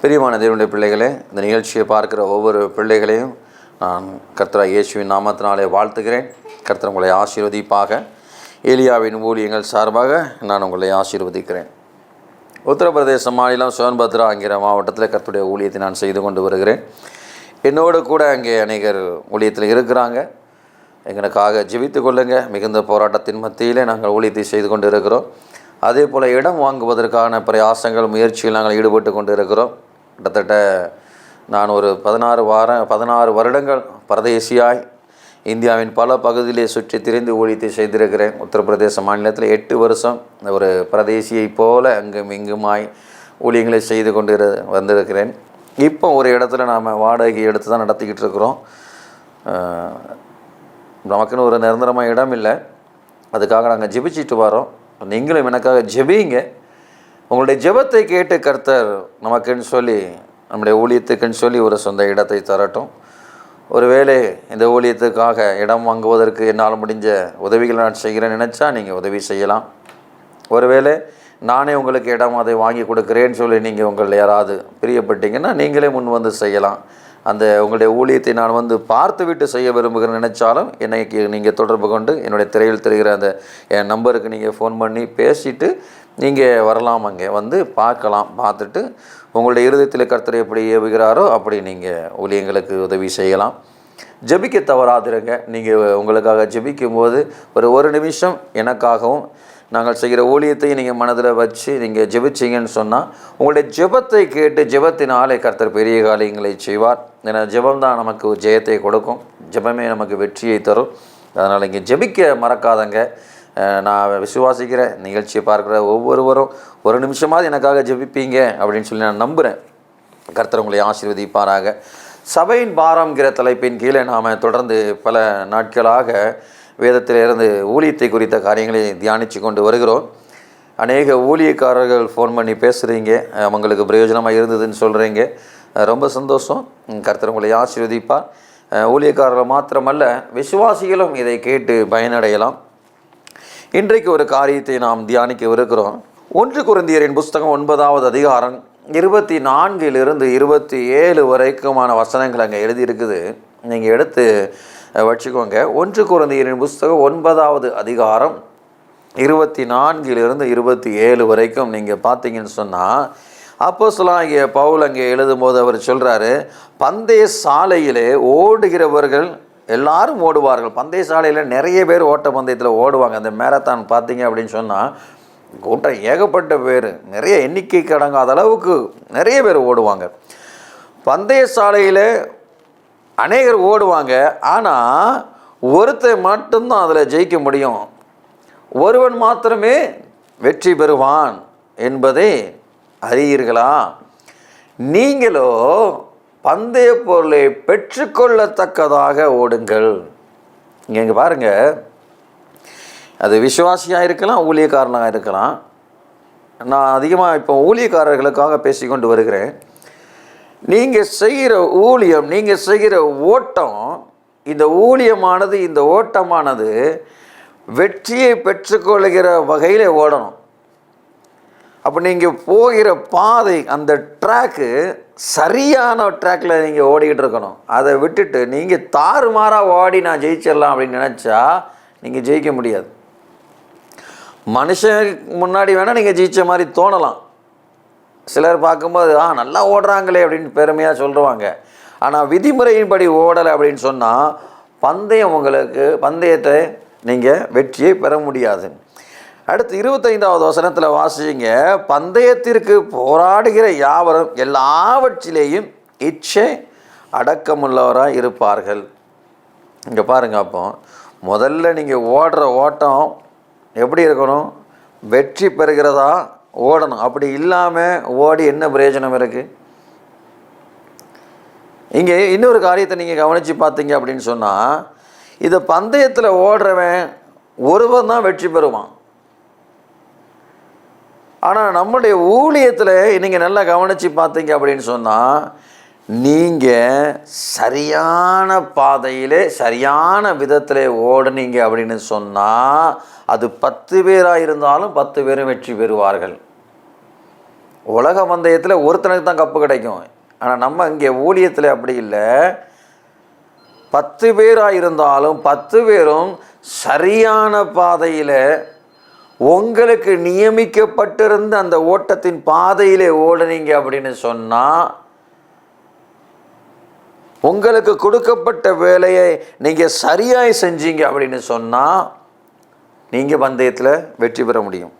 பிரியமான தேவனுடைய பிள்ளைகளே, இந்த நிகழ்ச்சியை பார்க்குற ஒவ்வொரு பிள்ளைகளையும் நான் கர்த்தராகிய இயேசுவின் நாமத்தினாலே வாழ்த்துகிறேன். கர்த்தர் உங்களை ஆசீர்வதிப்பாக. ஏலியாவின் ஊழியங்கள் சார்பாக நான் உங்களை ஆசீர்வதிக்கிறேன். உத்தரப்பிரதேச மாநிலம் சோன்பத்ரா என்கிற மாவட்டத்தில் கர்த்தருடைய ஊழியத்தை நான் செய்து கொண்டு வருகிறேன். என்னோடு கூட அங்கே அநேகர் ஊழியத்தில் இருக்கிறாங்க. எங்களுக்காக ஜெபித்து கொள்ளுங்க. மிகுந்த போராட்டத்தின் மத்தியிலே நாங்கள் ஊழியத்தை செய்து கொண்டு இருக்கிறோம். அதே போல் இடம் வாங்குவதற்கான பிரயாசங்கள் முயற்சியில் நாங்கள் ஈடுபட்டு கொண்டு இருக்கிறோம். கிட்டத்தட்ட நான் ஒரு 16 வருடங்கள் பரதேசியாய் இந்தியாவின் பல பகுதியிலே சுற்றி திரிந்து ஊழியத்தை செய்திருக்கிறேன். உத்தரப்பிரதேச மாநிலத்தில் 8 வருஷம் ஒரு பரதேசியை போல அங்கும் இங்குமாய் ஊழியங்களை செய்து கொண்டு வந்திருக்கிறேன். இப்போ ஒரு இடத்துல நாம் வாடகை எடுத்து தான் நடத்திக்கிட்டு இருக்கிறோம். நமக்குன்னு ஒரு நிரந்தரமாக இடம் இல்லை. அதுக்காக நாங்கள் ஜெபிச்சிட்டு வரோம். நீங்களும் எனக்காக ஜெபிங்க. உங்களுடைய ஜெபத்தை கேட்டு கர்த்தர் நமக்குன்னு சொல்லி நம்முடைய ஊழியத்துக்குன்னு சொல்லி ஒரு சொந்த இடத்தை தரட்டும். ஒருவேளை இந்த ஊழியத்துக்காக இடம் வாங்குவதற்கு என்னால் முடிஞ்ச உதவிகள் நான் செய்கிறேன்னு நினச்சா நீங்கள் உதவி செய்யலாம். ஒருவேளை நானே உங்களுக்கு இடம் அதை வாங்கி கொடுக்குறேன்னு சொல்லி நீங்கள் உங்கள் யாராவது பிரியப்பட்டீங்கன்னா நீங்களே முன் வந்து செய்யலாம். அந்த உங்களுடைய ஊழியத்தை நான் பார்த்து விட்டு செய்ய விரும்புகிறேன்னு நினச்சாலும் என்னைக்கு நீங்கள் தொடர்பு கொண்டு என்னுடைய திரையில் தெரிகிற அந்த என் நம்பருக்கு நீங்கள் ஃபோன் பண்ணி பேசிவிட்டு நீங்கள் வரலாம். அங்கே பார்க்கலாம். பார்த்துட்டு உங்களுடைய இருதயத்தில் கர்த்தர் எப்படி ஏவுகிறாரோ அப்படி நீங்கள் ஊழியங்களுக்கு உதவி செய்யலாம். ஜெபிக்க தவறாதிருங்க. நீங்கள் உங்களுக்காக ஜெபிக்கும் போது ஒரு நிமிஷம் எனக்காகவும் நாங்கள் செய்கிற ஊழியத்தை நீங்கள் மனதில் வச்சு நீங்கள் ஜெபிச்சிங்கன்னு சொன்னால் உங்களுடைய ஜெபத்தை கேட்டு ஜெபத்தினாலே கர்த்தர் பெரிய காரியங்களை செய்வார். ஏன்னா ஜெபம்தான் நமக்கு ஜெயத்தை கொடுக்கும். ஜெபமே நமக்கு வெற்றியை தரும். அதனால் இங்கே ஜெபிக்க மறக்காதங்க. நான் விசுவாசிக்கிறேன், நிகழ்ச்சியை பார்க்குற ஒவ்வொருவரும் ஒரு நிமிஷமாவது எனக்காக ஜெபிப்பீங்க அப்படின்னு சொல்லி நான் நம்புகிறேன். கர்த்தர் உங்களை ஆசீர்வதிப்பாராக. சபையின் பாரம்ங்கிற தலைப்பின் கீழே நாம் தொடர்ந்து பல நாட்களாக வேதத்திலிருந்து ஊழியத்தை குறித்த காரியங்களை தியானித்து கொண்டு வருகிறோம். அநேக ஊழியக்காரர்கள் ஃபோன் பண்ணி பேசுகிறீங்க, அவங்களுக்கு பிரயோஜனமாக இருந்ததுன்னு சொல்கிறீங்க. ரொம்ப சந்தோஷம். கர்த்தர் உங்களை ஆசீர்வதிப்பார். ஊழியக்காரர்கள் மாத்திரமல்ல, விசுவாசிகளும் இதை கேட்டு பயனடையலாம். இன்றைக்கு ஒரு காரியத்தை நாம் தியானிக்க இருக்கிறோம். 1 கொரிந்தியரின் புஸ்தகம் 9வது அதிகாரம் 24 to 27 வரைக்குமான வசனங்கள் அங்கே எழுதியிருக்குது. நீங்கள் எடுத்து வச்சுக்கோங்க. 1 கொரிந்தியரின் புஸ்தகம் 9வது அதிகாரம் 24 to 27 வரைக்கும் நீங்கள் பார்த்தீங்கன்னு சொன்னால் அப்போஸ்தலனாகிய பவுல் அங்கே எழுதும்போது அவர் சொல்கிறாரு, பந்தய சாலையிலே ஓடுகிறவர்கள் எல்லாரும் ஓடுவார்கள். பந்தய சாலையில் நிறைய பேர் ஓட்ட பந்தயத்தில் ஓடுவாங்க. அந்த மேரத்தான் பார்த்தீங்க அப்படின்னு சொன்னால் கூட்டம் ஏகப்பட்ட பேர், நிறைய எண்ணிக்கைக்கு அடங்காத அளவுக்கு நிறைய பேர் ஓடுவாங்க. பந்தய சாலையில் அநேகர் ஓடுவாங்க. ஆனால் ஒருத்தர் மட்டும்தான் அதில் ஜெயிக்க முடியும். ஒருவன் மாத்திரமே வெற்றி பெறுவான் என்பதை அறியீர்களா? நீங்களோ பந்தய பொருளை பெற்றுக்கொள்ளத்தக்கதாக ஓடுங்கள். இங்கே பாருங்கள், அது விசுவாசியாக இருக்கலாம், ஊழியக்காரனாக இருக்கலாம். நான் அதிகமாக இப்போ ஊழியக்காரர்களுக்காக பேசிக்கொண்டு வருகிறேன். நீங்கள் செய்கிற ஊழியம், நீங்கள் செய்கிற ஓட்டம், இந்த ஊழியமானது, இந்த ஓட்டமானது வெற்றியை பெற்றுக்கொள்கிற வகையில் ஓடணும். அப்போ நீங்கள் போகிற பாதை, அந்த ட்ராக்கு சரியான ட்ராக்கில் நீங்கள் ஓடிக்கிட்டு இருக்கணும். அதை விட்டுட்டு நீங்கள் தாறுமாறாக ஓடி நான் ஜெயிச்சிடலாம் அப்படின்னு நினச்சா நீங்கள் ஜெயிக்க முடியாது. மனுஷனுக்கு முன்னாடி வேணால் நீங்கள் ஜெயித்த மாதிரி தோணலாம். சிலர் பார்க்கும்போது நல்லா ஓடுறாங்களே அப்படின்னு பெருமையாக சொல்லுவாங்க. ஆனால் விதிமுறையின்படி ஓடலை அப்படின்னு சொன்னால் பந்தயத்தை நீங்கள் வெற்றியை பெற முடியாது. அடுத்து 25வது வசனத்தில் வாசிங்க, பந்தயத்திற்கு போராடுகிற யாவரும் எல்லாவற்றிலேயும் இச்சை அடக்கமுள்ளவராக இருப்பார்கள். இங்கே பாருங்கள், அப்போ முதல்ல நீங்கள் ஓடுற ஓட்டம் எப்படி இருக்கணும்? வெற்றி பெறுகிறதா ஓடணும். அப்படி இல்லாமல் ஓடி என்ன பிரயோஜனம் இருக்குது? இங்கே இன்னொரு காரியத்தை நீங்கள் கவனித்து பார்த்தீங்க அப்படின்னு சொன்னால், இதை பந்தயத்தில் ஓடுறவன் ஒருவன் தான் வெற்றி பெறுவான். ஆனால் நம்முடைய ஊழியத்தில் நீங்கள் நல்லா கவனித்து பார்த்தீங்க அப்படின்னு சொன்னால், நீங்கள் சரியான பாதையிலே சரியான விதத்தில் ஓடுனீங்க அப்படின்னு சொன்னால் அது 10 பேராக இருந்தாலும் 10 பேரும் வெற்றி பெறுவார்கள். உலக பந்தயத்தில் ஒருத்தனுக்கு தான் கப்பு கிடைக்கும். ஆனால் நம்ம இங்கே ஊழியத்தில் அப்படி இல்லை. 10 பேராக இருந்தாலும் 10 பேரும் சரியான பாதையில் உங்களுக்கு நியமிக்கப்பட்டிருந்த அந்த ஓட்டத்தின் பாதையிலே ஓடுனீங்க அப்படின்னு சொன்னால், உங்களுக்கு கொடுக்கப்பட்ட வேலையை நீங்கள் சரியாய் செஞ்சீங்க அப்படின்னு சொன்னால் நீங்கள் பந்தயத்தில் வெற்றி பெற முடியும்.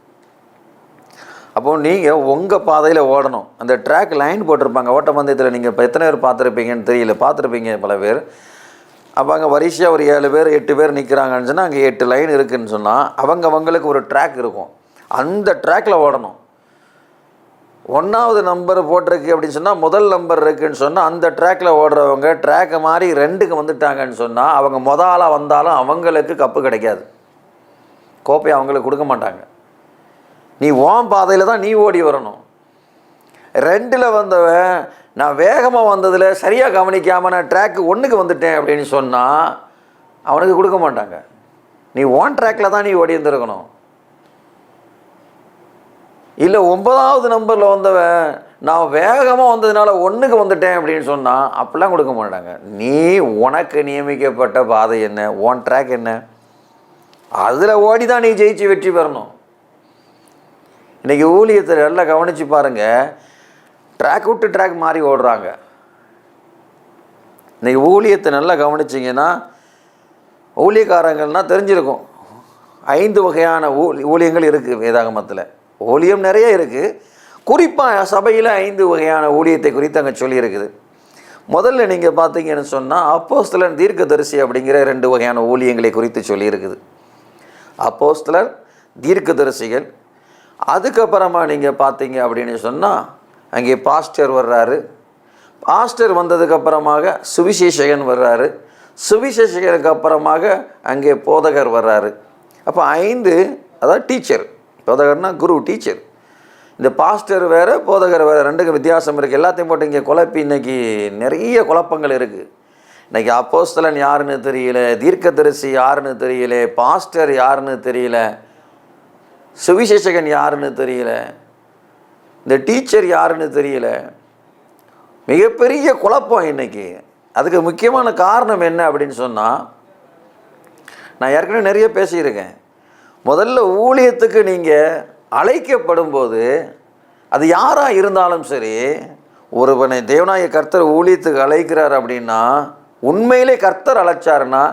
அப்போது நீங்கள் உங்கள் பாதையில் ஓடணும். அந்த ட்ராக் லைன் போட்டிருப்பாங்க ஓட்ட பந்தயத்தில். நீங்கள் இப்போ எத்தனை பேர் பார்த்துருப்பீங்கன்னு தெரியல, பார்த்துருப்பீங்க பல பேர். அப்போ அங்கே வரிசையாக ஒரு 7 பேர் 8 பேர் நிற்கிறாங்கன்னு சொன்னால் அங்கே 8 லைன் இருக்குதுன்னு சொன்னால் அவங்களுக்கு ஒரு ட்ராக் இருக்கும். அந்த ட்ராக்கில் ஓடணும். 1வது நம்பர் போட்டிருக்கு அப்படின்னு சொன்னால், முதல் நம்பர் இருக்குதுன்னு சொன்னால் அந்த ட்ராக்கில் ஓடுறவங்க ட்ராக்கை மாதிரி 2க்கு வந்துட்டாங்கன்னு சொன்னால் அவங்க ஆளாக வந்தாலும் அவங்களுக்கு கப்பு கிடைக்காது, கோப்பை அவங்களுக்கு கொடுக்க மாட்டாங்க. நீ ஓம் பாதையில் தான் நீ ஓடி வரணும். 2ல் வந்தவன் நான் வேகமாக வந்ததில் சரியாக கவனிக்காமல் நான் ட்ராக்கு 1க்கு வந்துட்டேன் அப்படின்னு சொன்னால் அவனுக்கு கொடுக்க மாட்டாங்க. நீ ஓன் ட்ராக்கில் தான் நீ ஓடி இருந்திருக்கணும். இல்லை 9வது நம்பரில் வந்தவன் நான் வேகமாக வந்ததுனால 1க்கு வந்துட்டேன் அப்படின்னு சொன்னால் அப்படிலாம் கொடுக்க மாட்டாங்க. நீ உனக்கு நியமிக்கப்பட்ட பாதை என்ன, ஓன் ட்ராக் என்ன, அதில் ஓடி தான் நீ ஜெயிச்சு வெற்றி பெறணும். இன்றைக்கி ஊழியத்தை நல்லா கவனித்து பாருங்கள். ட்ராக் விட்டு ட்ராக் மாறி ஓடுறாங்க. இன்றைக்கி ஊழியத்தை நல்லா கவனிச்சிங்கன்னா ஊழியக்காரங்கள்னால் தெரிஞ்சிருக்கும். 5 வகையான ஊழியங்கள் இருக்குது வேதாகமத்தில். ஊழியம் நிறைய இருக்குது. குறிப்பாக சபையில் 5 வகையான ஊழியத்தை குறித்து அங்கே சொல்லியிருக்குது. முதல்ல நீங்கள் பார்த்தீங்கன்னு சொன்னால் அப்போஸ்தலன் தீர்க்கதரிசி அப்படிங்கிற 2 வகையான ஊழியங்களை குறித்து சொல்லியிருக்குது. அப்போஸ்தலர் தீர்க்கதரிசிகள். அதுக்கப்புறமா நீங்கள் பார்த்தீங்க அப்படின்னு சொன்னால் அங்கே பாஸ்டர் வர்றாரு. பாஸ்டர் வந்ததுக்கப்புறமாக சுவிசேஷகன் வர்றாரு. சுவிசேஷகனுக்கு அப்புறமாக அங்கே போதகர் வர்றாரு. அப்போ 5, அதாவது டீச்சர். போதகர்னா குரு, டீச்சர். இந்த பாஸ்டர் வேறு போதகர் வேறு, 2க்கும் வித்தியாசம் இருக்குது. எல்லாத்தையும் போட்டு இங்கே குழப்பி இன்றைக்கி நிறைய குழப்பங்கள் இருக்குது. இன்றைக்கி அப்போஸ்தலன் யாருன்னு தெரியல, தீர்க்கதரிசி யாருன்னு தெரியல, பாஸ்டர் யாருன்னு தெரியல, சுவிசேஷகன் யாருன்னு தெரியல, இந்த டீச்சர் யாருன்னு தெரியல. மிகப்பெரிய குழப்பம் இன்றைக்கி. அதுக்கு முக்கியமான காரணம் என்ன அப்படின்னு சொன்னால், நான் ஏற்கனவே நிறைய பேசியிருக்கேன். முதல்ல ஊழியத்துக்கு நீங்கள் அழைக்கப்படும் போது அது யாராக இருந்தாலும் சரி, ஒருவனை தேவனாய கர்த்தர் ஊழியத்துக்கு அழைக்கிறார் அப்படின்னா, உண்மையிலே கர்த்தர் அழைச்சாருன்னா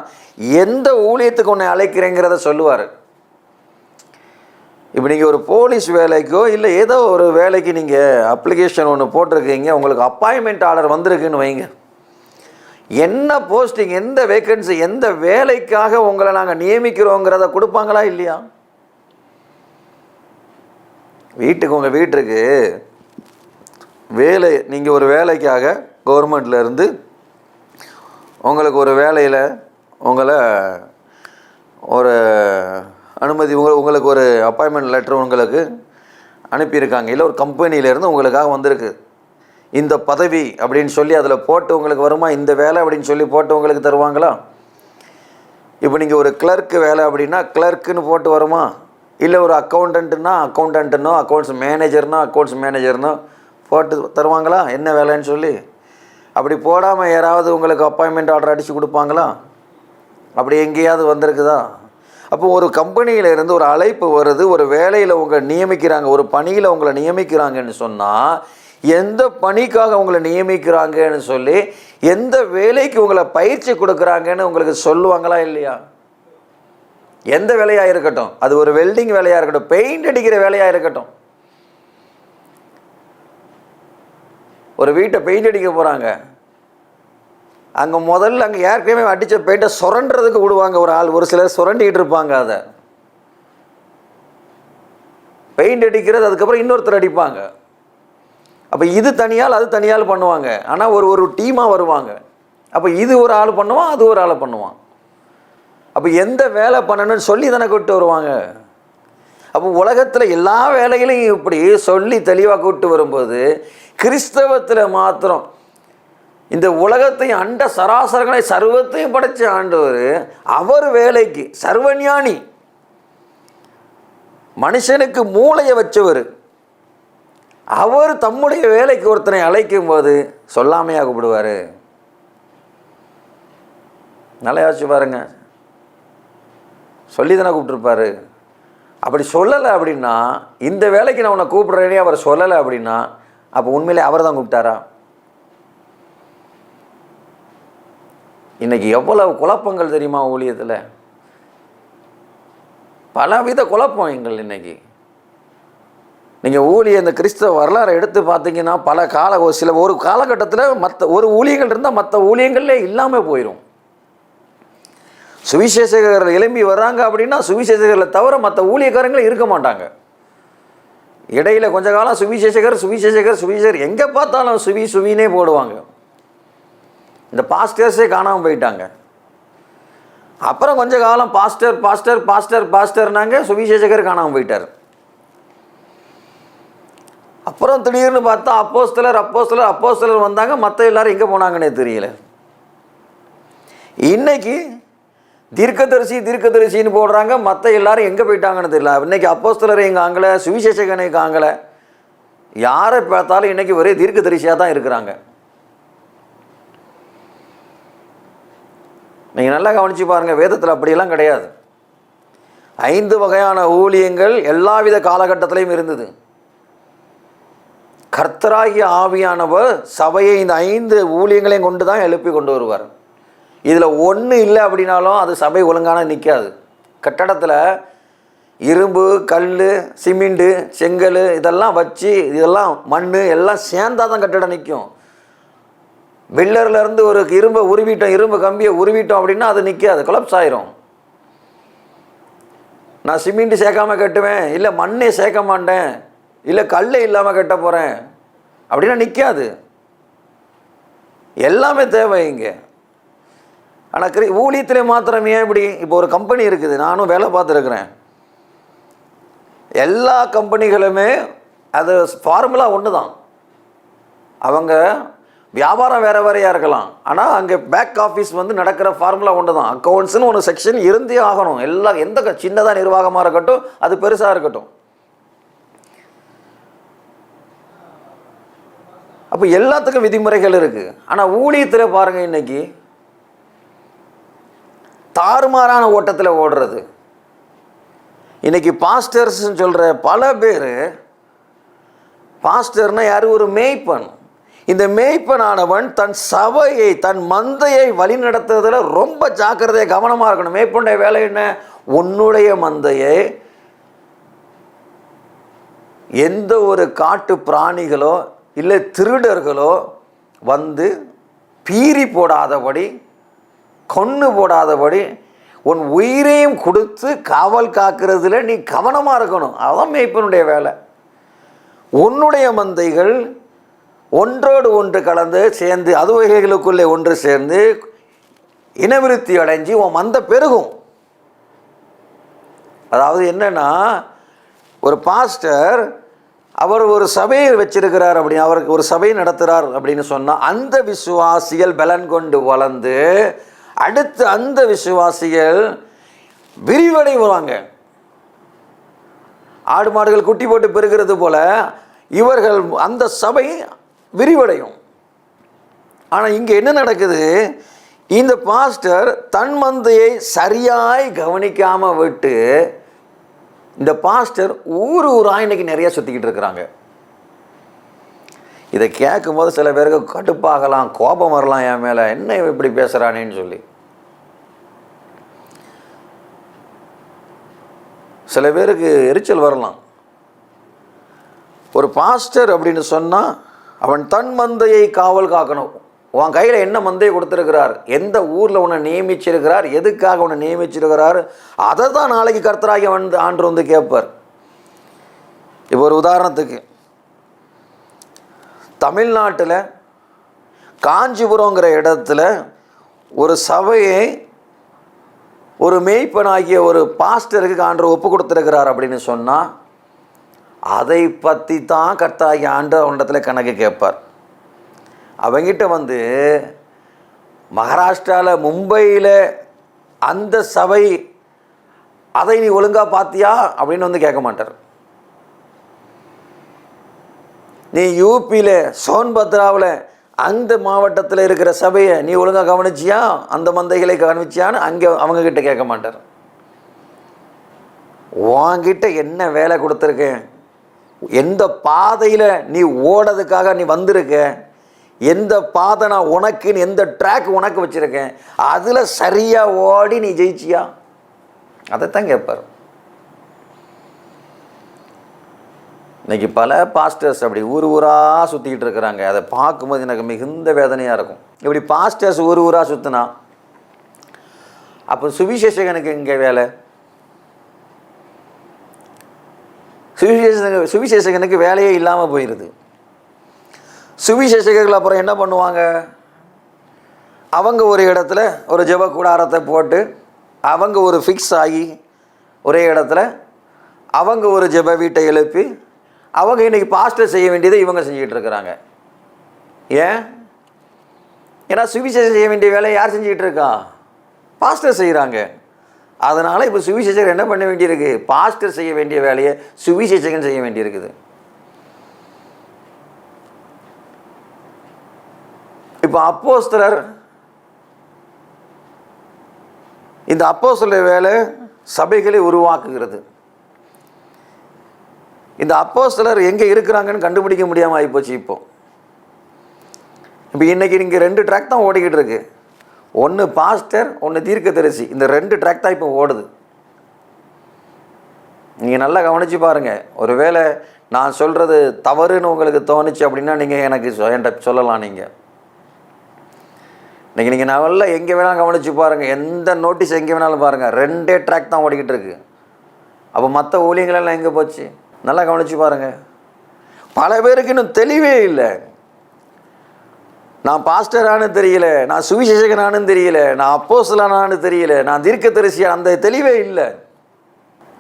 எந்த ஊழியத்துக்கு உன்னை அழைக்கிறேங்கிறத சொல்லுவார். இப்போ நீங்கள் ஒரு போலீஸ் வேலைக்கோ இல்லை ஏதோ ஒரு வேலைக்கு நீங்கள் அப்ளிகேஷன் ஒன்று போட்டிருக்கீங்க, உங்களுக்கு அப்பாயின்மெண்ட் ஆர்டர் வந்திருக்குன்னு வைங்க. என்ன போஸ்டிங், எந்த வேக்கன்சி, எந்த வேலைக்காக உங்களை நாங்கள் நியமிக்கிறோங்கிறத கொடுப்பாங்களா இல்லையா? உங்கள் வீட்டுக்கு வேலை, நீங்கள் ஒரு வேலைக்காக கவர்மெண்ட்லேருந்து உங்களுக்கு ஒரு வேலையில் உங்களை ஒரு அனுமதி, உங்களுக்கு ஒரு அப்பாயின்மெண்ட் லெட்டர் உங்களுக்கு அனுப்பியிருக்காங்க. இல்லை ஒரு கம்பெனியிலேருந்து உங்களுக்காக வந்திருக்கு இந்த பதவி அப்படின்னு சொல்லி அதில் போட்டு உங்களுக்கு வருமா? இந்த வேலை அப்படின்னு சொல்லி போட்டு உங்களுக்கு தருவாங்களா? இப்போ நீங்கள் ஒரு கிளர்க்கு வேலை அப்படின்னா கிளர்க்குன்னு போட்டு வருமா? இல்லை ஒரு அக்கௌண்டன்ட்டுன்னா அக்கௌண்டன்ட்டுனோ, அக்கௌண்ட்ஸ் மேனேஜர்னோ அக்கௌண்ட்ஸ் மேனேஜர்னோ போட்டு தருவாங்களா என்ன வேலைன்னு சொல்லி? அப்படி போடாமல் யாராவது உங்களுக்கு அப்பாயின்மெண்ட் ஆர்டர் அடித்து கொடுப்பாங்களா? அப்படி எங்கேயாவது வந்திருக்குதா? அப்போ ஒரு கம்பெனியிலேருந்து ஒரு அழைப்பு வருது, ஒரு வேலையில் உங்களை நியமிக்கிறாங்க, ஒரு பணியில் உங்களை நியமிக்கிறாங்கன்னு சொன்னால், எந்த பணிக்காக உங்களை நியமிக்கிறாங்கன்னு சொல்லி, எந்த வேலைக்கு உங்களை பயிற்சி கொடுக்குறாங்கன்னு உங்களுக்கு சொல்லுவாங்களா இல்லையா? எந்த வேலையாக இருக்கட்டும், அது ஒரு வெல்டிங் வேலையாக இருக்கட்டும், பெயிண்ட் அடிக்கிற வேலையாக இருக்கட்டும், ஒரு வீட்டை பெயிண்ட் அடிக்க போகிறாங்க, அங்கே முதல்ல அங்கே ஏற்கனவே அடித்த பெயிண்டை சுரண்டுறதுக்கு விடுவாங்க ஒரு ஆள். ஒரு சிலர் சுரண்டிக்கிட்டு இருப்பாங்க. அதை பெயிண்ட் அடிக்கிறது அதுக்கப்புறம் இன்னொருத்தர் அடிப்பாங்க. அப்போ இது தனியால் அது தனியால் பண்ணுவாங்க. ஆனால் ஒரு டீமாக வருவாங்க. அப்போ இது ஒரு ஆள் பண்ணுவான், அது ஒரு ஆள் பண்ணுவான். அப்போ எந்த வேலை பண்ணணும்னு சொல்லி தானே கூப்பிட்டு வருவாங்க. அப்போ உலகத்தில் எல்லா வேலைகளையும் இப்படி சொல்லி தெளிவாக கூப்பிட்டு வரும்போது, கிறிஸ்தவத்தில் மாத்திரம் இந்த உலகத்தையும் அண்ட சராசரங்களை சர்வத்தையும் படைச்ச ஆண்டவர், அவர் வேலைக்கு சர்வஞானி, மனுஷனுக்கு மூளையை வச்சவர், அவர் தம்முடைய வேலைக்கு ஒருத்தனை அழைக்கும் போது சொல்லாமையா கூப்பிடுவார்? நல்லா யோசிச்சு பாருங்க. சொல்லி தானே கூப்பிட்டுருப்பாரு. அப்படி சொல்லலை அப்படின்னா, இந்த வேலைக்கு நான் உன்னை கூப்பிடுறேனே அவர் சொல்லலை அப்படின்னா, அப்போ உண்மையிலே அவர் தான் கூப்பிட்டாரா? இன்னைக்கு எவ்வளவு குழப்பங்கள் தெரியுமா ஊழியத்தில்? பலவித குழப்பம் எங்கள் இன்னைக்கு. நீங்கள் இந்த கிறிஸ்தவ வரலாறை எடுத்து பார்த்தீங்கன்னா, ஒரு காலகட்டத்தில் ஒரு ஊழியங்கள் இருந்தால் மற்ற ஊழியங்களே இல்லாமல் போயிடும். சுவிசேஷகர்கள் எழும்பி வர்றாங்க அப்படின்னா சுவிசேஷகர்களை தவிர மற்ற ஊழியக்காரங்களே இருக்க மாட்டாங்க. இடையில கொஞ்ச காலம் சுவிசேஷகர் எங்கே பார்த்தாலும் சுவினே போடுவாங்க. இந்த பாஸ்டர்ஸே காணாமல் போயிட்டாங்க. அப்புறம் கொஞ்ச காலம் பாஸ்டர்னாங்க, சுவிசேஷகர் காணாமல் போயிட்டார். அப்புறம் திடீர்னு பார்த்தா அப்போஸ்தலர் வந்தாங்க, மற்ற எல்லாரும் எங்கே போனாங்கன்னே தெரியல. இன்னைக்கு தீர்க்கதரிசின்னு போடுறாங்க, மற்ற எல்லாரும் எங்கே போயிட்டாங்கன்னு தெரியல. இன்னைக்கு அப்போஸ்தலரை எங்கே ஆங்கலை, சுவிசேஷகனை ஆங்கலை, யாரை பார்த்தாலும் இன்னைக்கு ஒரே தீர்க்கதரிசியாக தான் இருக்கிறாங்க. நீங்கள் நல்லா கவனித்து பாருங்கள், வேதத்தில் அப்படியெல்லாம் கிடையாது. 5 வகையான ஊழியங்கள் எல்லாவித காலகட்டத்திலையும் இருந்தது. கர்த்தராகிய ஆவியானவர் சபையை இந்த 5 ஊழியங்களையும் கொண்டு தான் எழுப்பி கொண்டு வருவார். இதில் ஒன்று இல்லை அப்படின்னாலும் அது சபை ஒழுங்கான நிற்காது. கட்டடத்தில் இரும்பு, கல், சிமெண்ட்டு, செங்கல் இதெல்லாம் வச்சு, இதெல்லாம் மண் எல்லாம் சேர்ந்தால் தான் கட்டடம் நிற்கும். பில்லர்லேருந்து ஒரு இரும்பு கம்பியை உருவிட்டோம் அப்படின்னா அது நிற்காது, கொலாப்ஸ் ஆயிரும். நான் சிமெண்ட்டு சேர்க்காமல் கட்டுவேன், இல்லை மண்ணே சேர்க்க மாட்டேன், இல்லை கல்லே இல்லாமல் கட்ட போகிறேன் அப்படின்னா நிற்காது. எல்லாமே தேவை இங்கே. ஆனால் ஊழியத்திலே மாத்திரம் ஏன் இப்படி? இப்போ ஒரு கம்பெனி இருக்குது, நானும் வேலை பார்த்துருக்குறேன். எல்லா கம்பெனிகளுமே அது ஃபார்முலா ஒன்று தான். அவங்க வியாபாரம் வேறு வேறையாக இருக்கலாம், ஆனால் அங்கே பேக் ஆஃபீஸ் நடக்கிற ஃபார்முலா ஒன்று தான். அக்கௌண்ட்ஸ்னு ஒரு செக்ஷன் இருந்தே ஆகணும். எந்த சின்னதாக நிர்வாகமாக இருக்கட்டும், அது பெருசாக இருக்கட்டும். அப்போ எல்லாத்துக்கும் விதிமுறைகள் இருக்குது. ஆனால் ஊழியத்தில் பாருங்கள், இன்னைக்கு தாறுமாறான ஓட்டத்தில் ஓடுறது. இன்னைக்கு பாஸ்டர்ஸ்ன்னு சொல்கிற பல பேர், பாஸ்டர்னா யார்? ஒரு மேய்ப்பன். இந்த மேய்ப்பனானவன் தன் சபையை, தன் மந்தையை வழி நடத்துறதுல ரொம்ப ஜாக்கிரதையாக கவனமாக இருக்கணும். மேய்ப்பனுடைய வேலை என்ன? உன்னுடைய மந்தையை எந்த ஒரு காட்டு பிராணிகளோ இல்லை திருடர்களோ பீறி போடாதபடி, கொன்று போடாதபடி உன் உயிரையும் கொடுத்து காவல் காக்கிறதுல நீ கவனமாக இருக்கணும். அதான் மேய்ப்பனுடைய வேலை. உன்னுடைய மந்தைகள் ஒன்றோடு ஒன்று கலந்து சேர்ந்து, அது வகைகளுக்குள்ளே ஒன்று சேர்ந்து இனவிருத்தி அடைஞ்சு உன் மந்தை பெருகும். அதாவது என்னன்னா, ஒரு பாஸ்டர் அவர் ஒரு சபையை வச்சிருக்கிறார் அப்படின்னு, அவருக்கு ஒரு சபையை நடத்துகிறார் அப்படின்னு சொன்னால், அந்த விசுவாசிகள் பலன் கொண்டு வளர்ந்து அடுத்து அந்த விசுவாசிகள் விரிவடைவாங்க. ஆடு மாடுகள் குட்டி போட்டு பெருகிறது போல இவர்கள், அந்த சபை விரிவடையும். ஆனால் இங்கே என்ன நடக்குது? இந்த பாஸ்டர் தன் மந்தையை சரியாய் கவனிக்காமல் விட்டு, இந்த பாஸ்டர் ஊராக இன்னைக்கு நிறைய சுற்றிக்கிட்டு இருக்கிறாங்க. இதை கேட்கும்போது சில பேருக்கு கடுப்பாகலாம், கோபம் வரலாம், என் மேலே என்ன இப்படி பேசுகிறானேன்னு சொல்லி. சில பேருக்கு எரிச்சல் வரலாம். ஒரு பாஸ்டர் அப்படின்னு சொன்னால் அவன் தன் மந்தையை காவல் காக்கணும். உன் கையில் என்ன மந்தையை கொடுத்துருக்கிறார், எந்த ஊரில் உன்னை நியமிச்சிருக்கிறார், எதுக்காக உன்னை நியமிச்சிருக்கிறார், அதை தான் நாளைக்கு கர்த்தராகி ஆண்டு கேட்பார். இப்போ ஒரு உதாரணத்துக்கு, தமிழ்நாட்டில் காஞ்சிபுரங்கிற இடத்துல ஒரு சபையை ஒரு மேய்ப்பனாகிய ஒரு பாஸ்டருக்கு ஆண்டு ஒப்பு கொடுத்துருக்கிறார் அப்படின்னு சொன்னால், அதை பற்றி தான் கர்த்தராகிய ஆண்டு அவனிடத்தில் கணக்கு கேட்பார். அவங்கிட்ட மகாராஷ்டிராவில், மும்பையில் அந்த சபை, அதை நீ ஒழுங்காக பார்த்தியா அப்படின்னு கேட்க மாட்டார். நீ யூபியில் சோன்பத்ராவில் அந்த மாவட்டத்தில் இருக்கிற சபையை நீ ஒழுங்காக கவனிச்சியா, அந்த மந்தைகளை கவனிச்சியான்னு அங்கே அவங்கக்கிட்ட கேட்க மாட்டார். உன்கிட்ட என்ன வேலை கொடுத்துருக்கேன், எந்த பாதையில் நீ ஓடுறதுக்காக நீ வந்திருக்க, எந்த பாதை நான் உனக்குன்னு எந்த ட்ராக் உனக்கு வச்சுருக்கேன், அதில் சரியாக ஓடி நீ ஜெயிச்சியா, அதைத்தான் கேட்பார். இன்றைக்கி பல பாஸ்டர்ஸ் அப்படி ஊர் ஊராக சுற்றிக்கிட்டு இருக்கிறாங்க. அதை பார்க்கும்போது எனக்கு மிகுந்த வேதனையாக இருக்கும். இப்படி பாஸ்டர்ஸ் ஊர் ஊராக சுற்றினா அப்போ சுவிசேஷகனுக்கு இங்கே வேலை, சுவிசேஷகனுக்கு வேலையே இல்லாமல் போயிடுது. சுவிசேஷகர்கள் அப்புறம் என்ன பண்ணுவாங்க, அவங்க ஒரு இடத்துல ஒரு ஜெப கூடாரத்தை போட்டு அவங்க ஒரு ஃபிக்ஸ் ஆகி ஒரே இடத்துல அவங்க ஒரு ஜெப வீட்டை எழுப்பி அவங்க இன்றைக்கி பாஸ்டர் செய்ய வேண்டியதை இவங்க செஞ்சுக்கிட்டு இருக்கிறாங்க. ஏன்னா சுவிசேஷம் செய்ய வேண்டிய வேலையை யார் செஞ்சுக்கிட்டு இருக்கா, பாஸ்டர் செய்கிறாங்க. அதனால் இப்போ சுவிசேஷகர் என்ன பண்ண வேண்டியிருக்கு, பாஸ்டர் செய்ய வேண்டிய வேலையை சுவிசேஷகன் செய்ய வேண்டியிருக்குது. இப்போ அப்போஸ்தலர், இந்த அப்போஸ்தலர் வேலை சபைகளை உருவாக்குகிறது. இந்த அப்போஸ்தலர் எங்கே இருக்கிறாங்கன்னு கண்டுபிடிக்க முடியாமல் ஆகிப்போச்சு. இப்போ இன்றைக்கி இங்கே 2 ட்ராக் தான் ஓடிக்கிட்டு இருக்கு. ஒன்று பாஸ்டர், ஒன்று தீர்க்கதரிசி. இந்த 2 ட்ராக் தான் இப்போ ஓடுது. நீங்கள் நல்லா கவனித்து பாருங்கள். ஒருவேளை நான் சொல்கிறது தவறுன்னு உங்களுக்கு தோணுச்சு அப்படின்னா நீங்கள் என்கிட்ட சொல்லலாம். நீங்கள் நல்லா எங்கே வேணாலும் கவனித்து பாருங்கள், எந்த நோட்டீஸ் எங்கே வேணாலும் பாருங்கள், 2 ட்ராக் தான் ஓடிக்கிட்டு இருக்கு. அப்போ மற்ற ஊழியங்களெல்லாம் எங்கே போச்சு, நல்லா கவனித்து பாருங்கள். பல பேருக்கு இன்னும் தெளிவே இல்லை. நான் பாஸ்டரானு தெரியல, நான் சுவிசேஷகனானு தெரியல, நான் அப்போஸ்தலனானு தெரியல, நான் தீர்க்கதரிசியா, அந்த தெளிவே இல்லை.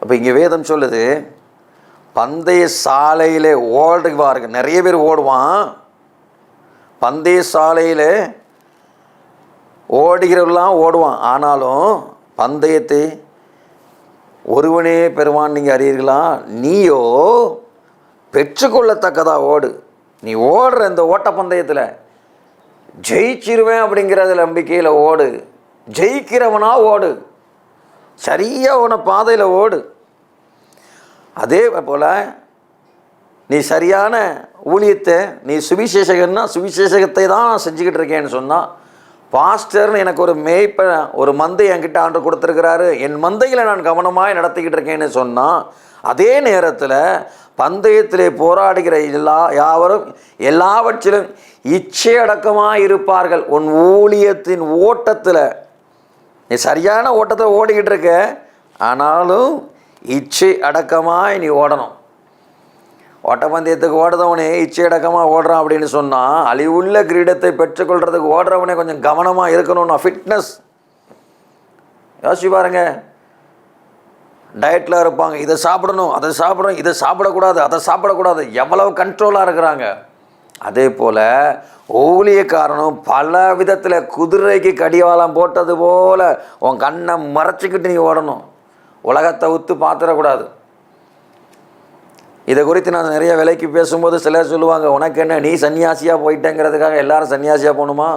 அப்போ இங்கே வேதம் சொல்லுது, பந்தய சாலையில் ஓடுவாருங்க. நிறைய பேர் ஓடுவான். பந்தய சாலையில் ஓடுகிறவெல்லாம் ஓடுவான். ஆனாலும் பந்தயத்தை ஒருவனே பெறுவான் நீங்கள் அறியீர்களா, நீயோ பெற்றுக்கொள்ளத்தக்கதா ஓடு. நீ ஓடுற இந்த ஓட்ட பந்தயத்தில் ஜெயிச்சிருவேன் அப்படிங்கிறத நம்பிக்கையில் ஓடு. ஜெயிக்கிறவனா ஓடு, சரியாக உன பாதையில் ஓடு. அதே போல் நீ சரியான ஊழியத்தை, நீ சுவிசேஷகன்னா சுவிசேஷகத்தை தான் நான் செஞ்சுக்கிட்டு இருக்கேன்னு சொன்னால், பாஸ்டர்னு எனக்கு ஒரு ஒரு மந்தை என்கிட்ட ஆண்டு கொடுத்துருக்கிறாரு, என் மந்தையில் நான் கவனமாக நடத்திக்கிட்டு இருக்கேன்னு சொன்னால், அதே நேரத்தில் பந்தயத்திலே போராடுகிற யாவரும் எல்லாவற்றிலும் இச்சையடக்கமாக இருப்பார்கள். உன் ஊழியத்தின் ஓட்டத்தில் நீ சரியான ஓட்டத்தில் ஓடிக்கிட்டு இருக்க, ஆனாலும் இச்சை அடக்கமாக நீ ஓடணும். ஓட்டப்பந்தயத்துக்கு ஓடுறவனே இச்சை அடக்கமாக ஓடுறான் அப்படின்னு சொன்னால், அழிவுள்ள கிரீடத்தை பெற்றுக்கொள்கிறதுக்கு ஓடுறவனே கொஞ்சம் கவனமாக இருக்கணும்னா ஃபிட்னஸ் யோசிச்சு பாருங்க. டயட்டில் இருப்பாங்க, இதை சாப்பிடணும், அதை சாப்பிடணும், இதை சாப்பிடக்கூடாது, அதை சாப்பிடக்கூடாது, எவ்வளவு கண்ட்ரோலாக இருக்கிறாங்க. அதே போல் ஊழியக்காரனும் பல விதத்தில் குதிரைக்கு கடிவாளம் போட்டது போல் உன் கண்ணை மறைச்சிக்கிட்டு நீ ஓடணும். உலகத்தை உத்து பார்த்துடக்கூடாது. இதை குறித்து நான் நிறைய விலைக்கு பேசும்போது சிலர் சொல்லுவாங்க, உனக்கு என்ன, நீ சன்னியாசியாக போயிட்டேங்கிறதுக்காக எல்லாரும் சன்னியாசியாக போகணுமா?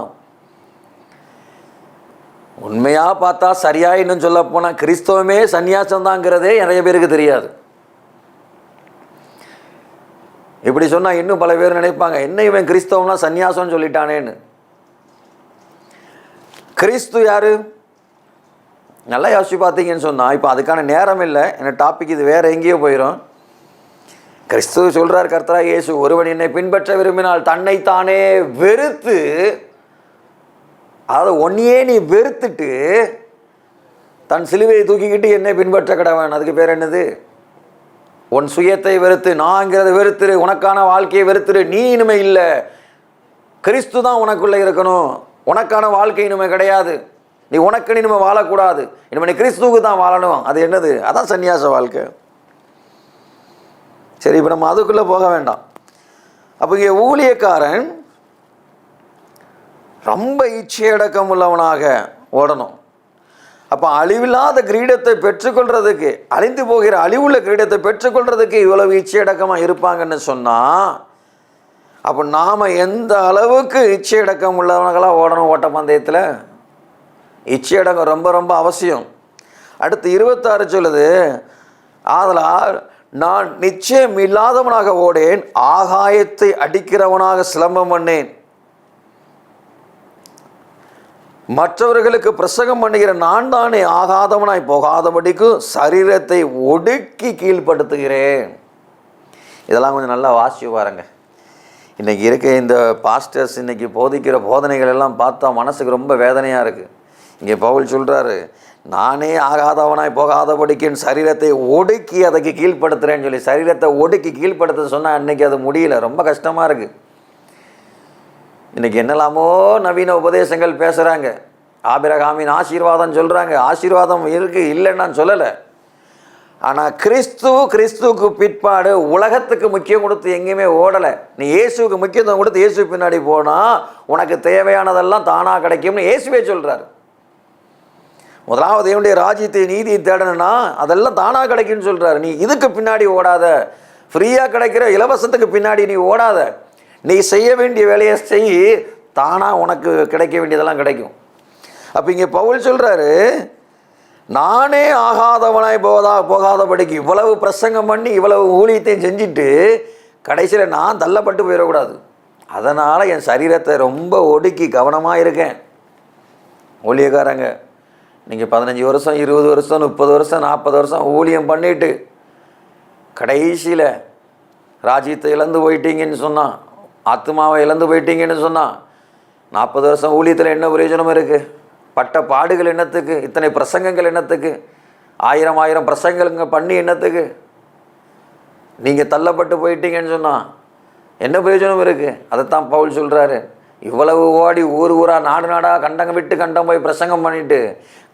உண்மையாக பார்த்தா சரியாக இன்னும் சொல்ல போனால் கிறிஸ்தவமே சன்னியாசம்தாங்கிறதே நிறைய பேருக்கு தெரியாது. இப்படி சொன்னால் இன்னும் பல பேர் நினைப்பாங்க, என்ன இவன் கிறிஸ்தவம்னா சன்னியாசம்னு சொல்லிட்டானேன்னு. கிறிஸ்து யாரு நல்லா யோசிச்சு பார்த்தீங்கன்னு சொன்னால், இப்போ அதுக்கான நேரம் இல்லை, என்ன டாபிக் இது வேறு எங்கேயோ போயிடும். கிறிஸ்துவ சொல்கிறார் கர்த்தராகிய இயேசு, ஒருவன் என்னை பின்பற்ற விரும்பினால் தன்னைத்தானே வெறுத்து, அதாவது ஒன்னையே நீ வெறுத்துட்டு தன் சிலுவையை தூக்கிக்கிட்டு என்னை பின்பற்ற கடவன். அதுக்கு பேர் என்னது? உன் சுயத்தை வெறுத்து, நான்கிறத வெறுத்துரு, உனக்கான வாழ்க்கையை வெறுத்துரு. நீ இனிமே இல்லை, கிறிஸ்து தான் உனக்குள்ளே இருக்கணும். உனக்கான வாழ்க்கை இனிமே கிடையாது. நீ உனக்கு இனிமே வாழக்கூடாது. இனிமே நீ கிறிஸ்துவுக்கு தான் வாழணும். அது என்னது? அதான் சன்னியாச வாழ்க்கை. சரி, இப்போ நம்ம அதுக்குள்ளே போக வேண்டாம். அப்போ இங்கே ஊழியக்காரன் ரொம்ப இச்சையடக்கம் உள்ளவனாக ஓடணும். அப்போ அழிவில்லாத கிரீடத்தை பெற்றுக்கொள்றதுக்கு, அழிந்து போகிற அழிவுள்ள கிரீடத்தை பெற்றுக்கொள்றதுக்கு இவ்வளவு இச்சையடக்கமாக இருப்பாங்கன்னு சொன்னால், அப்போ நாம் எந்த அளவுக்கு இச்சையடக்கம் உள்ளவங்களாக ஓடணும் ஓட்டப்பந்தயத்தில்? இச்சையடக்கம் ரொம்ப ரொம்ப அவசியம். அடுத்து 26 சொல்லுது, ஆதலால் நான் நிச்சயம் இல்லாதவனாக ஓடேன், ஆகாயத்தை அடிக்கிறவனாக சிலம்பம் பண்ணேன். மற்றவர்களுக்கு பிரசங்கம் பண்ணுகிற நான் தானே ஆகாதவனாய் போகாதபடிக்கு சரீரத்தை ஒடுக்கி கீழ்ப்படுத்துகிறேன். இதெல்லாம் கொஞ்சம் நல்லா வாசிச்சு பாருங்க. இன்றைக்கி இருக்க இந்த பாஸ்டர்ஸ் இன்றைக்கி போதிக்கிற போதனைகள் எல்லாம் பார்த்தா மனசுக்கு ரொம்ப வேதனையாக இருக்குது. இங்கே பவுல் சொல்கிறாரு, நானே ஆகாதவனாய் போகாதபடிக்கு சரீரத்தை ஒடுக்கி அதுக்கு கீழ்ப்படுத்துகிறேன்னு சொல்லி, சரீரத்தை ஒடுக்கி கீழ்ப்படுத்த சொன்னால் அன்றைக்கி அது முடியல, ரொம்ப கஷ்டமாக இருக்குது. இன்றைக்கி என்னெல்லாமோ நவீன உபதேசங்கள் பேசுகிறாங்க, ஆபிரகாமின் ஆசீர்வாதம் சொல்கிறாங்க. ஆசீர்வாதம் இருக்குது, இல்லைன்னு நான் சொல்லலை. ஆனால் கிறிஸ்துவுக்கு பிற்பாடு உலகத்துக்கு முக்கியம் கொடுத்து எங்கேயுமே ஓடலை. நீ இயேசுவுக்கு முக்கியத்துவம் கொடுத்து இயேசு பின்னாடி போனால் உனக்கு தேவையானதெல்லாம் தானாக கிடைக்கும்னு இயேசுவே சொல்கிறார். முதலாவது தேவனுடைய ராஜ்யத்தை நீதியை தேடணும்னா அதெல்லாம் தானாக கிடைக்கும்னு சொல்கிறார். நீ இதுக்கு பின்னாடி ஓடாத, ஃப்ரீயாக கிடைக்கிற இலவசத்துக்கு பின்னாடி நீ ஓடாத. நீ செய்ய வேண்டிய வேலையை செய், தானாக உனக்கு கிடைக்க வேண்டியதெல்லாம் கிடைக்கும். அப்போ இங்கே பவுல் சொல்கிறாரு, நானே ஆகாதவனாய் போகாதபடிக்கு இவ்வளவு பிரசங்கம் பண்ணி இவ்வளவு ஊழியத்தையும் செஞ்சுட்டு கடைசியில் நான் தள்ளப்பட்டு போயிடக்கூடாது. அதனால் என் சரீரத்தை ரொம்ப ஒடுக்கி கவனமாக இருக்கேன். ஊழியக்காரங்க நீங்கள் 15 வருஷம் 20 வருஷம் 30 வருஷம் 40 வருஷம் ஊழியம் பண்ணிட்டு கடைசியில் ராஜ்யத்தை இழந்து போயிட்டீங்கன்னு சொன்னால், ஆத்மாவை இழந்து போயிட்டீங்கன்னு சொன்னால் 40 வருஷம் ஊழியத்தில் என்ன பிரயோஜனம் இருக்குது? பட்ட பாடுகள் என்னத்துக்கு? இத்தனை பிரசங்கங்கள் என்னத்துக்கு? 1000 பிரசங்கங்க பண்ணி என்னத்துக்கு? நீங்கள் தள்ளப்பட்டு போயிட்டீங்கன்னு சொன்னால் என்ன பிரயோஜனம் இருக்குது? அதைத்தான் பவுல் சொல்கிறாரு. இவ்வளவு ஓடி ஊராக நாடாக கண்டங்க விட்டு கண்டம் போய் பிரசங்கம் பண்ணிவிட்டு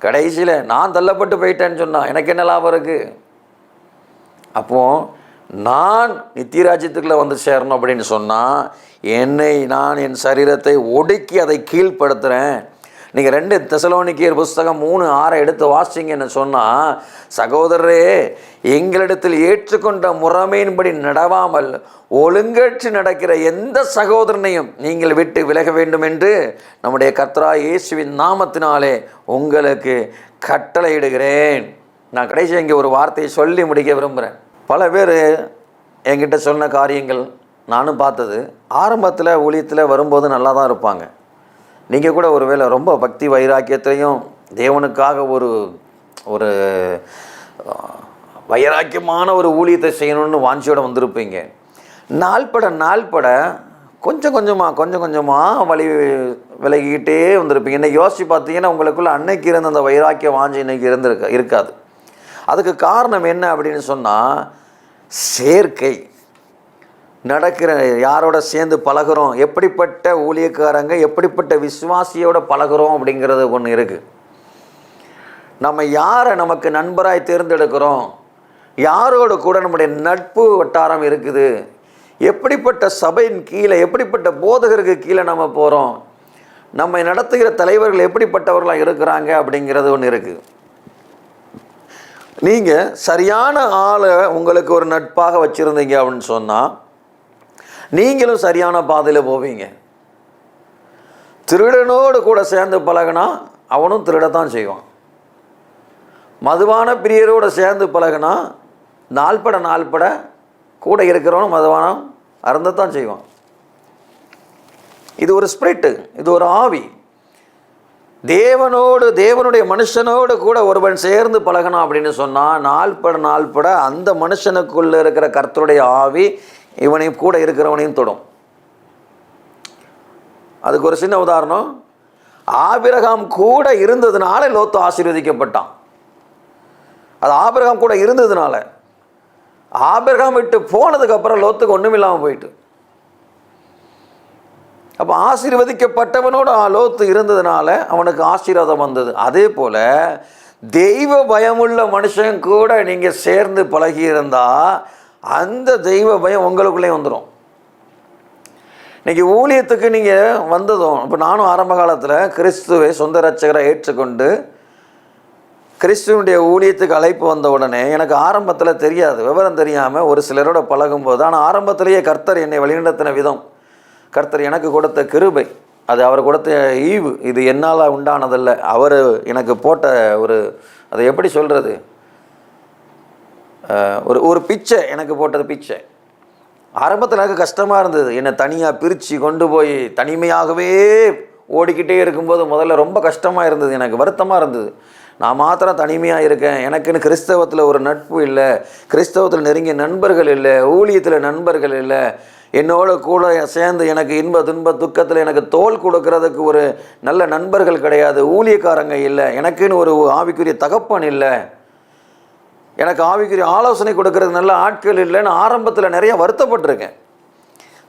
கடைசியில் நான் தள்ளப்பட்டு போயிட்டேன்னு சொன்னால் எனக்கு என்ன லாபம் இருக்குது? அப்போது நான் நித்திய ராஜ்யத்துக்குள்ளே வந்து சேரணும் அப்படின்னு சொன்னால் நான் என் சரீரத்தை ஒடுக்கி அதை கீழ்ப்படுத்துகிறேன். நீங்கள் 2 தெசலோனிக்கேயர் புஸ்தகம் 3:6 எடுத்து வாசிங்கன்னு சொன்னால், சகோதரரே எங்களிடத்தில் ஏற்றுக்கொண்ட முறைமையின்படி நடவாமல் ஒழுங்கற்று நடக்கிற எந்த சகோதரனையும் நீங்கள் விட்டு விலக வேண்டும் என்று நம்முடைய கர்த்தராகிய இயேசுவின் நாமத்தினாலே உங்களுக்கு கட்டளையிடுகிறேன். நான் கடைசி இங்கே ஒரு வார்த்தையை சொல்லி முடிக்க விரும்புகிறேன். பல பேர் என்கிட்ட சொன்ன காரியங்கள் நானும் பார்த்தது. ஆரம்பத்தில் ஊழியத்தில் வரும்போது நல்லா தான் இருப்பாங்க. நீங்கள் கூட ஒரு வேளை ரொம்ப பக்தி வைராக்கியத்தையும் தேவனுக்காக ஒரு ஒரு வைராக்கியமான ஒரு ஊழியத்தை செய்யணும்னு வாஞ்சியோடு வந்திருப்பீங்க. நாள்பட கொஞ்சம் கொஞ்சமாக விலகிக்கிட்டே வந்திருப்பீங்க. இன்னைக்கு யோசித்து பார்த்தீங்கன்னா உங்களுக்குள்ள அன்னைக்கு இருந்த அந்த வைராக்கிய வாஞ்சி இன்னைக்கு இருக்காது. அதுக்கு காரணம் என்ன அப்படின்னு சொன்னால், சேர்க்கை நடக்கிற, யாரோட சேர்ந்து பழகிறோம், எப்படிப்பட்ட ஊழியக்காரங்க எப்படிப்பட்ட விசுவாசியோட பழகிறோம் அப்படிங்கிறது ஒன்று இருக்குது. நம்ம யாரை நமக்கு நண்பராய் தேர்ந்தெடுக்கிறோம், யாரோடு கூட நம்முடைய நட்பு வட்டாரம் இருக்குது, எப்படிப்பட்ட சபையின் கீழே எப்படிப்பட்ட போதகருக்கு கீழே நம்ம போகிறோம், நம்மை நடத்துகிற தலைவர்கள் எப்படிப்பட்டவர்களாக இருக்கிறாங்க அப்படிங்கிறது ஒன்று இருக்குது. நீங்கள் சரியான ஆளை உங்களுக்கு ஒரு நட்பாக வச்சுருந்தீங்க அப்படின்னு சொன்னால் நீங்களும் சரியான பாதையில் போவீங்க. திருடனோடு கூட சேர்ந்து பழகினா அவனும் திருடத்தான் செய்வான். மதுவான பிரியரோடு சேர்ந்து பழகினா நாள்பட கூட இருக்கிறவனும் மதுவானம் அருந்தத்தான் செய்வான். இது ஒரு ஸ்பிரிட்டு, இது ஒரு ஆவி. தேவனுடைய மனுஷனோடு கூட ஒருவன் சேர்ந்து பழகணும் அப்படின்னு சொன்னால் நாள்பட அந்த மனுஷனுக்குள்ளே இருக்கிற கர்த்தருடைய ஆவி இவனையும் கூட இருக்கிறவனையும் தொடும். அதுக்கு ஒரு சின்ன உதாரணம், ஆபிரகாம் கூட இருந்ததுனால லோத்து ஆசீர்வதிக்கப்பட்டான். அது ஆபிரகாம் கூட இருந்ததுனால. ஆபிரகாம் விட்டு போனதுக்கப்புறம் லோத்துக்கு ஒன்றும் இல்லாமல் போயிட்டு. அப்போ ஆசீர்வதிக்கப்பட்டவனோட லோத்து இருந்ததுனால அவனுக்கு ஆசீர்வாதம் வந்தது. அதே போல் தெய்வ பயமுள்ள மனுஷன் கூட நீங்கள் சேர்ந்து பழகியிருந்தால் அந்த தெய்வ பயம் உங்களுக்குள்ளே வந்துடும். இன்றைக்கி ஊழியத்துக்கு நீங்கள் வந்ததும், இப்போ நானும் ஆரம்ப காலத்தில் கிறிஸ்துவை சொந்த ரட்சகரை ஏற்றுக்கொண்டு கிறிஸ்துவனுடைய ஊழியத்துக்கு அழைப்பு வந்த உடனே எனக்கு ஆரம்பத்தில் தெரியாது, விவரம் தெரியாமல் ஒரு சிலரோட பழகும்போது, ஆனால் ஆரம்பத்திலேயே கர்த்தர் என்னை வழிநடத்தின விதம், கர்த்தர் எனக்கு கொடுத்த கிருபை, அது அவர் கொடுத்த ஈவு. இது என்னால் உண்டானதல்ல, அவர் எனக்கு போட்ட ஒரு, அதை எப்படி சொல்கிறது, ஒரு பிச்சை, எனக்கு போட்டது பிச்சை. ஆரம்பத்தில் எனக்கு கஷ்டமாக இருந்தது. என்னை தனியாக பிரித்து கொண்டு போய் தனிமையாகவே ஓடிக்கிட்டே இருக்கும்போது முதல்ல ரொம்ப கஷ்டமாக இருந்தது, எனக்கு வருத்தமாக இருந்தது. நான் மாத்திரம் தனிமையாக இருக்கேன், எனக்குன்னு கிறிஸ்தவத்தில் ஒரு நட்பு இல்லை, கிறிஸ்தவத்தில் நெருங்கிய நண்பர்கள் இல்லை, ஊழியத்தில் நண்பர்கள் இல்லை, என்னோட கூட சேர்ந்து எனக்கு இன்ப துன்ப துக்கத்தில் எனக்கு தோள் கொடுக்கறதுக்கு ஒரு நல்ல நண்பர்கள் கிடையாது, ஊழியக்காரங்க இல்லை, எனக்குன்னு ஒரு ஆவிக்குரிய தகப்பன் இல்லை, எனக்கு ஆவிக்குரிய ஆலோசனை கொடுக்கறதுக்கு நல்ல ஆட்கள் இல்லைன்னு ஆரம்பத்தில் நிறைய வருத்தப்பட்டிருக்கேன்.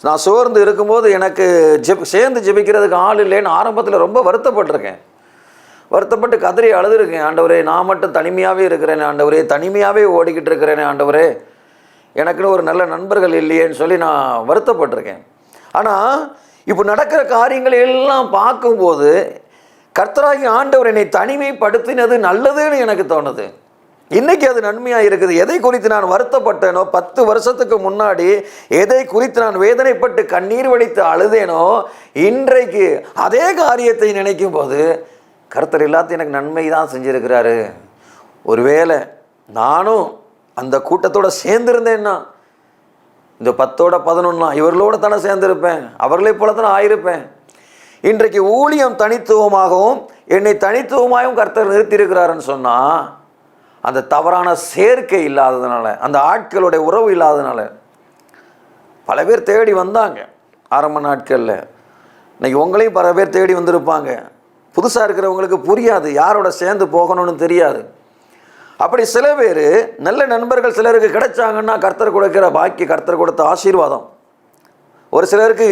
நான் சோர்ந்து இருக்கும்போது எனக்கு சேர்ந்து ஜெபிக்கிறதுக்கு ஆள் இல்லைன்னு ஆரம்பத்தில் ரொம்ப வருத்தப்பட்டிருக்கேன். வருத்தப்பட்டு கதறி அழுதுருக்கேன். ஆண்டவரே, நான் மட்டும் தனிமையாகவே இருக்கிறேனே ஆண்டவரே, தனிமையாகவே ஓடிக்கிட்டு இருக்கிறேனே ஆண்டவரே, எனக்குன்னு ஒரு நல்ல நண்பர்கள் இல்லையேன்னு சொல்லி நான் வருத்தப்பட்டிருக்கேன். ஆனால் இப்போ நடக்கிற காரியங்கள் எல்லாம் பார்க்கும்போது கர்த்தராகி ஆண்டவர் என்னை தனிமைப்படுத்தினது நல்லதுன்னு எனக்கு தோணுது. இன்றைக்கி அது நன்மையாக இருக்குது. எதை குறித்து நான் வருத்தப்பட்டேனோ, 10 வருஷத்துக்கு முன்னாடி எதை குறித்து நான் வேதனைப்பட்டு கண்ணீர் வடித்து அழுதேனோ, இன்றைக்கு அதே காரியத்தை நினைக்கும் போது கர்த்தர் எல்லாத்தையும் எனக்கு நன்மை தான் செஞ்சுருக்கிறாரு. ஒருவேளை நானும் அந்த கூட்டத்தோடு சேர்ந்துருந்தேன்னா, இந்த 10ஓட 11 இவர்களோடு தானே சேர்ந்துருப்பேன், அவர்களைப் போல தானே ஆயிருப்பேன். இன்றைக்கு ஊழியம் தனித்துவமாகவும் என்னை தனித்துவமாகவும் கர்த்தர் நிறுத்தியிருக்கிறாருன்னு சொன்னால், அந்த தவறான சேர்க்கை இல்லாததுனால, அந்த ஆட்களுடைய உறவு இல்லாததுனால பல பேர் தேடி வந்தாங்க ஆரம்ப நாட்களில். இன்றைக்கி உங்களையும் பல பேர் தேடி வந்திருப்பாங்க. புதுசாக இருக்கிறவங்களுக்கு புரியாது, யாரோட சேர்ந்து போகணும்னு தெரியாது. அப்படி சில பேர் நல்ல நண்பர்கள் சிலருக்கு கிடைச்சாங்கன்னா கர்த்தர் கொடுக்கிற பாக்கி, கர்த்தர் கொடுத்த ஆசீர்வாதம் ஒரு சிலருக்கு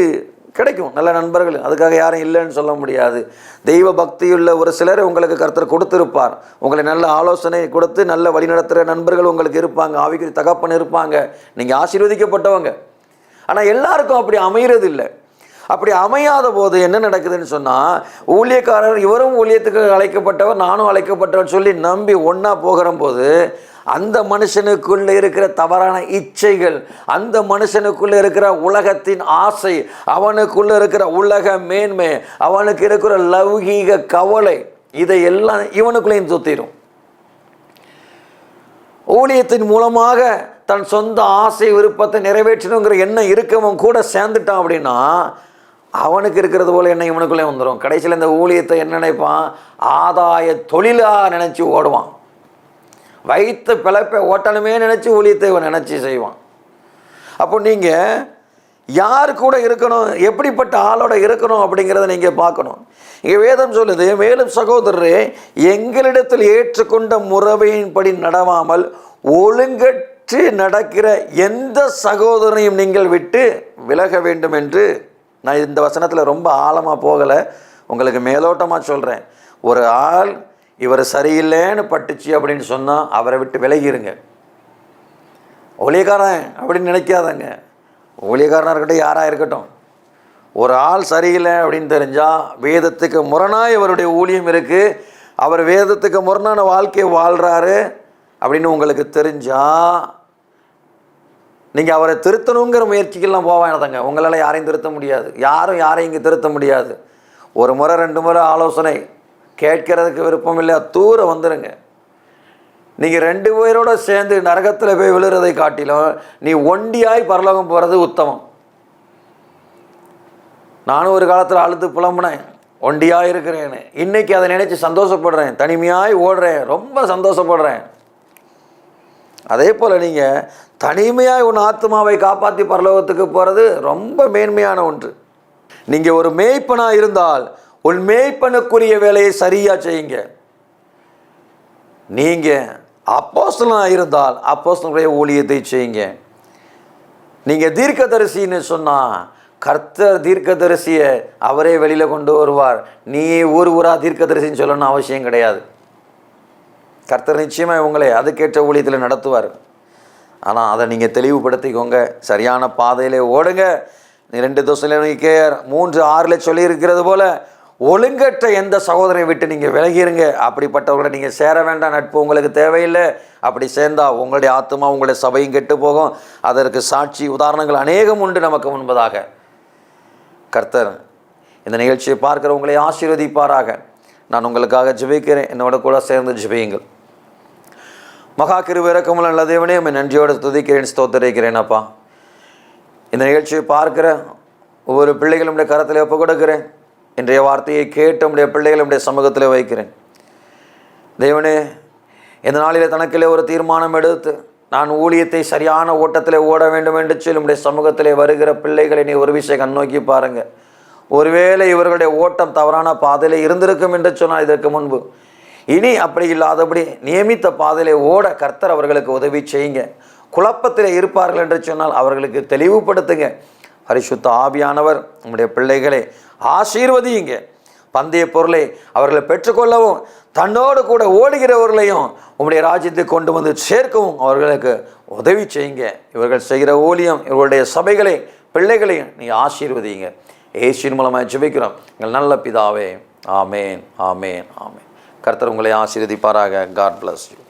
கிடைக்கும், நல்ல நண்பர்கள். அதுக்காக யாரும் இல்லைன்னு சொல்ல முடியாது. தெய்வ பக்தியுள்ள ஒரு சிலரை உங்களுக்கு கர்த்தர் கொடுத்துருப்பார். உங்களை நல்ல ஆலோசனை கொடுத்து நல்ல வழி நடத்துகிற நண்பர்கள் உங்களுக்கு இருப்பாங்க, ஆவிக்குரிய தகப்பன் இருப்பாங்க, நீங்கள் ஆசீர்வதிக்கப்பட்டவங்க. ஆனால் எல்லாருக்கும் அப்படி அமைகிறது இல்லை. அப்படி அமையாத போது என்ன நடக்குதுன்னு சொன்னால், ஊழியக்காரர் இவரும் ஊழியத்துக்கு அழைக்கப்பட்டவர், நானும் அழைக்கப்பட்டவர் சொல்லி நம்பி ஒன்றா போகிற போது அந்த மனுஷனுக்குள்ளே இருக்கிற தவறான இச்சைகள், அந்த மனுஷனுக்குள்ளே இருக்கிற உலகத்தின் ஆசை, அவனுக்குள்ளே இருக்கிற உலக மேன்மை, அவனுக்கு இருக்கிற லௌகீக கவலை, இதையெல்லாம் இவனுக்குள்ளேயும் சுத்திடும். ஊழியத்தின் மூலமாக தன் சொந்த ஆசை விருப்பத்தை நிறைவேற்றணுங்கிற எண்ணம் இருக்கவன் கூட சேர்ந்துட்டான் அப்படின்னா அவனுக்கு இருக்கிறது போல எண்ணம் இவனுக்குள்ளே வந்துடும். கடைசியில் இந்த ஊழியத்தை என்ன நினைப்பான், ஆதாய தொழிலாக நினச்சி ஓடுவான். வைத்த பிழைப்பை ஓட்டணுமே நினச்சி ஊழியத்தை இவன் நினச்சி செய்வான். அப்போ நீங்கள் யார் கூட இருக்கணும், எப்படிப்பட்ட ஆளோட இருக்கணும் அப்படிங்கிறத நீங்கள் பார்க்கணும். இங்கே வேதம் சொல்லுது, மேலும் சகோதரரே, எங்களிடத்தில் ஏற்றுக்கொண்ட முறையின்படி நடவாமல் ஒழுங்கற்று நடக்கிற எந்த சகோதரனையும் நீங்கள் விட்டு விலக வேண்டும் என்று. நான் இந்த வசனத்தில் ரொம்ப ஆழமாக போகலை, உங்களுக்கு மேலோட்டமாக சொல்கிறேன். ஒரு ஆள் இவர் சரியில்லைன்னு பட்டுச்சு அப்படின்னு சொன்னால் அவரை விட்டு விலகிருங்க. ஊழியக்காரன் அப்படின்னு நினைக்காதங்க. ஊழியக்காரனாக இருக்கட்டும், யாராக இருக்கட்டும், ஒரு ஆள் சரியில்லை அப்படின்னு தெரிஞ்சால், வேதத்துக்கு முரணாக இவருடைய ஊழியம் இருக்குது, அவர் வேதத்துக்கு முரணான வாழ்க்கையை வாழ்கிறாரு அப்படின்னு உங்களுக்கு தெரிஞ்சால், நீங்கள் அவரை திருத்தணுங்கிற முயற்சிக்கெல்லாம் போவாங்க. உங்களால் யாரையும் திருத்த முடியாது, யாரும் யாரையும் இங்கே திருத்த முடியாது. ஒரு முறை 2 முறை ஆலோசனை கேட்கறதுக்கு விருப்பம் இல்லை, தூர வந்துடுங்க. நீங்கள் 2 பேரோட சேர்ந்து நரகத்தில் போய் விழுறதை காட்டிலும் நீ ஒண்டியாய் பரலோகம் போகிறது உத்தமம். நானும் ஒரு காலத்தில் அழுது புலம்புனேன், ஒண்டியாக இருக்கிறேன்னு. இன்றைக்கி அதை நினச்சி சந்தோஷப்படுறேன், தனிமையாய் ஓடுறேன், ரொம்ப சந்தோஷப்படுறேன். அதே போல் நீங்கள் தனிமையாக உன் ஆத்மாவை காப்பாற்றி பரலோகத்துக்கு போகிறது ரொம்ப மேன்மையான ஒன்று. நீங்கள் ஒரு மேய்ப்பனாக இருந்தால் உன் மேய்ப்பனுக்குரிய வேலையை சரியாக செய்யுங்க. நீங்கள் அப்போஸ்தலனாக இருந்தால் அப்போஸ்தலனுடைய ஊழியத்தை செய்யுங்க. நீங்கள் தீர்க்கதரிசின்னு சொன்னால் கர்த்தர் தீர்க்கதரிசியை அவரே வெளியில் கொண்டு வருவார். நீ ஊராக தீர்க்கதரிசின்னு சொல்லணும்னு அவசியம் கிடையாது. கர்த்தர் நிச்சயமாக உங்களை அதுக்கேற்ற ஊழியத்தில் நடத்துவார். ஆனால் அதை நீங்கள் தெளிவுபடுத்திக்கோங்க, சரியான பாதையிலே ஓடுங்க. 2 தெசலோனிக்கேயர் 3:6 சொல்லியிருக்கிறது போல், ஒழுங்கற்ற எந்த சகோதரனை விட்டு நீங்கள் விலகிருங்க. அப்படிப்பட்டவர்களை நீங்கள் சேர வேண்டாம், நட்பு உங்களுக்கு தேவையில்லை. அப்படி சேர்ந்தால் உங்களுடைய ஆத்மா உங்களுடைய சபையும் கெட்டு போகும். அதற்கு சாட்சி உதாரணங்கள் அநேகம் உண்டு நமக்கு முன்பதாக. கர்த்தர் இந்த நிகழ்ச்சியை பார்க்குற உங்களை ஆசீர்வதிப்பாராக. நான் உங்களுக்காக ஜெபிக்கிறேன். என்னோட கூட சேர்ந்து ஜெபியுங்கள். மகா கிருபை இரக்கமுள்ள நல்ல தேவனே, உம்மை நன்றியோடு துதிக்கிறேன், ஸ்தோத்திரிக்கிறேன். அப்பா, இந்த நிகழ்ச்சியை பார்க்கிற ஒவ்வொரு பிள்ளைகளுடைய கரத்தில் ஒப்பு கொடுக்கிறேன். இன்றைய வார்த்தையை கேட்டு உடைய பிள்ளைகளுடைய சமூகத்தில் வைக்கிறேன். தேவனே, இந்த நாளில் தனக்கிலே ஒரு தீர்மானம் எடுத்து நான் ஊழியத்தை சரியான ஓட்டத்தில் ஓட வேண்டும் என்று சொல்லி உடைய சமூகத்திலே வருகிற பிள்ளைகளை நீ ஒரு விஷயம் கண்ணோக்கி பாருங்கள். ஒருவேளை இவர்களுடைய ஓட்டம் தவறான பாதையிலே இருந்திருக்கும் என்று சொன்னால் இதற்கு முன்பு, இனி அப்படி இல்லாதபடி நியமித்த பாதையிலே ஓட கர்த்தர் அவர்களுக்கு உதவி செய்யுங்க. குழப்பத்தில் இருப்பார்கள் என்று சொன்னால் அவர்களுக்கு தெளிவுபடுத்துங்க. பரிசுத்த ஆவியானவர் நம்முடைய பிள்ளைகளை ஆசீர்வதியுங்க. பந்தய பொருளை அவர்களை பெற்றுக்கொள்ளவும் தன்னோடு கூட ஓடுகிறவர்களையும் உம்முடைய ராஜ்யத்தை கொண்டு வந்து சேர்க்கவும் அவர்களுக்கு உதவி செய்யுங்க. இவர்கள் செய்கிற ஊழியம், இவர்களுடைய சபைகளை, பிள்ளைகளையும் நீ ஆசீர்வதிங்க. இயேசுவின் மூலமாக ஜெபிக்கிறோம் எங்கள் நல்ல பிதாவே. ஆமேன், ஆமேன், ஆமேன். கர்த்தர் உங்களை ஆசீர்வதிப்பாராக. God bless you.